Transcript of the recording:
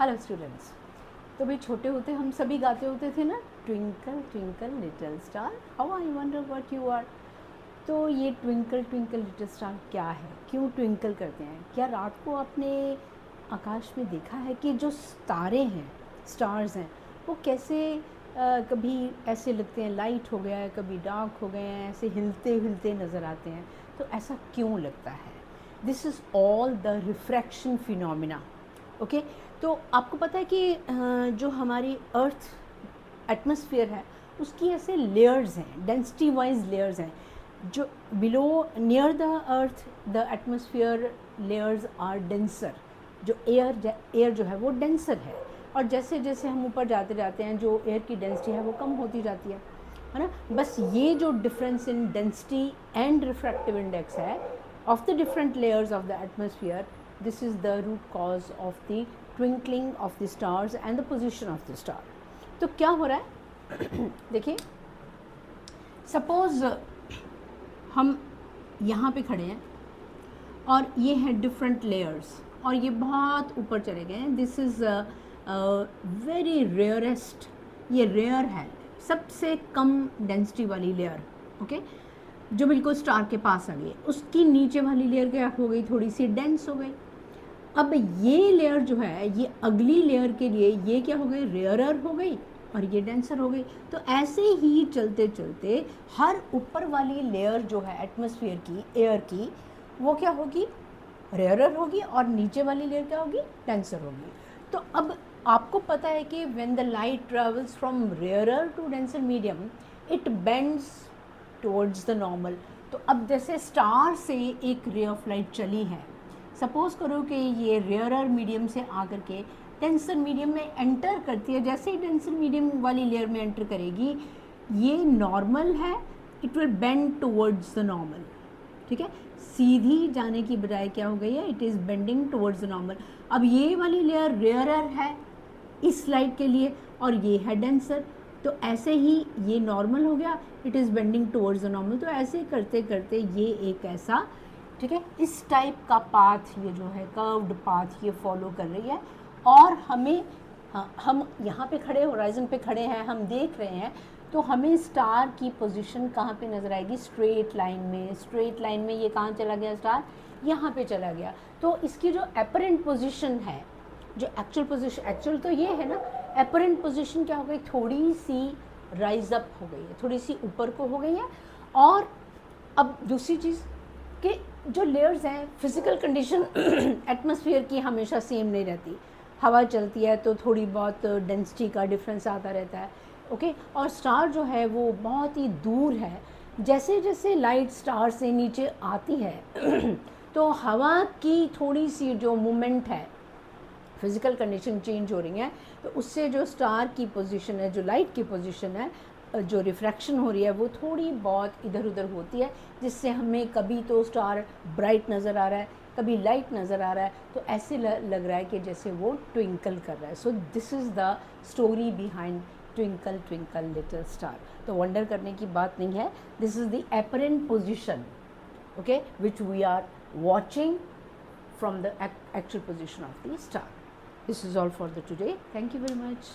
Hello students. तो भाई छोटे होते हम सभी गाते होते थे ना, twinkle twinkle little star how I wonder what you are. तो ये ट्विंकल ट्विंकल लिटिल स्टार क्या है, क्यों ट्विंकल करते हैं? क्या रात को आपने आकाश में देखा है कि जो तारे हैं, स्टार्स हैं, वो कैसे कभी ऐसे लगते हैं लाइट हो गया है, कभी डार्क हो गए हैं, ऐसे हिलते हिलते नज़र आते हैं। तो ऐसा क्यों लगता है? This is all the refraction phenomena. Okay, तो आपको पता है कि जो हमारी अर्थ एटमॉस्फेयर है उसकी ऐसे लेयर्स हैं, डेंसिटी वाइज लेयर्स हैं। जो below near the earth the atmosphere layers are denser. जो एयर जो है वो डेंसर है, और जैसे जैसे हम ऊपर जाते जाते हैं जो एयर की डेंसिटी है वो कम होती जाती है ना। बस ये जो difference in density and refractive index है of the different layers of the atmosphere, this is the root cause of the twinkling of the stars and the position of the star. तो क्या हो रहा है देखिए, सपोज हम यहाँ पे खड़े हैं और ये है डिफरेंट लेयर्स और ये बहुत ऊपर चले गए हैं। दिस इज़ वेरी रेयरेस्ट, ये रेयर है, सबसे कम डेंसिटी वाली लेयर। ओके, जो बिल्कुल स्टार के पास आ गई, उसकी नीचे वाली लेयर क्या हो गई, थोड़ी सी डेंस हो गई। अब ये लेयर जो है ये अगली लेयर के लिए ये क्या हो गई, रेयरर हो गई और ये डेंसर हो गई। तो ऐसे ही चलते चलते हर ऊपर वाली लेयर जो है एटमॉस्फेयर की, एयर की, वो क्या होगी, रेयरर होगी, और नीचे वाली लेयर क्या होगी, डेंसर होगी। तो अब आपको पता है कि when the light travels from rarer to denser medium it bends towards the normal. तो अब जैसे स्टार से एक रे ऑफ लाइट चली है, सपोज करो कि ये रेयरर मीडियम से आकर के डेंसर मीडियम में एंटर करती है। जैसे ही डेंसर मीडियम वाली लेयर में एंटर करेगी, ये नॉर्मल है, it will bend towards the normal. ठीक है, सीधी जाने की बजाय क्या हो गई है, it is bending towards the normal. अब ये वाली लेयर रेयरर है इस लाइट के लिए और ये है डेंसर, तो ऐसे ही ये नॉर्मल हो गया, it is bending towards the normal. तो ऐसे करते करते ये एक ऐसा, ठीक है, इस टाइप का पाथ, ये जो है कर्व्ड पाथ ये फॉलो कर रही है। और हमें हम यहाँ पे खड़े, होराइजन पे खड़े हैं, हम देख रहे हैं, तो हमें स्टार की पोजीशन कहाँ पे नज़र आएगी, स्ट्रेट लाइन में। स्ट्रेट लाइन में ये कहाँ चला गया, स्टार यहाँ पे चला गया। तो इसकी जो अपरेंट पोजीशन है, जो एक्चुअल पोजीशन, एक्चुअल तो ये है ना, अपरेंट पोजीशन क्या हो गई, थोड़ी सी राइज अप हो गई है, थोड़ी सी ऊपर को हो गई है। और अब दूसरी चीज़ कि जो लेयर्स हैं, फिज़िकल कंडीशन एटमॉस्फेयर की हमेशा सेम नहीं रहती। हवा चलती है तो थोड़ी बहुत डेंसिटी का डिफरेंस आता रहता है। ओके, और स्टार जो है वो बहुत ही दूर है। जैसे जैसे लाइट स्टार से नीचे आती है तो हवा की थोड़ी सी जो मूवमेंट है, फिज़िकल कंडीशन चेंज हो रही है, तो उससे जो स्टार की पोजीशन है, जो लाइट की पोजीशन है, जो रिफ्रैक्शन हो रही है वो थोड़ी बहुत इधर उधर होती है, जिससे हमें कभी तो स्टार ब्राइट नज़र आ रहा है, कभी लाइट नज़र आ रहा है, तो ऐसे लग रहा है कि जैसे वो ट्विंकल कर रहा है। So this is the story behind twinkle twinkle little star. तो वंडर करने की बात नहीं है, this is the apparent position, okay, which we are watching from the actual position of the star. This is all for the today. Thank you very much.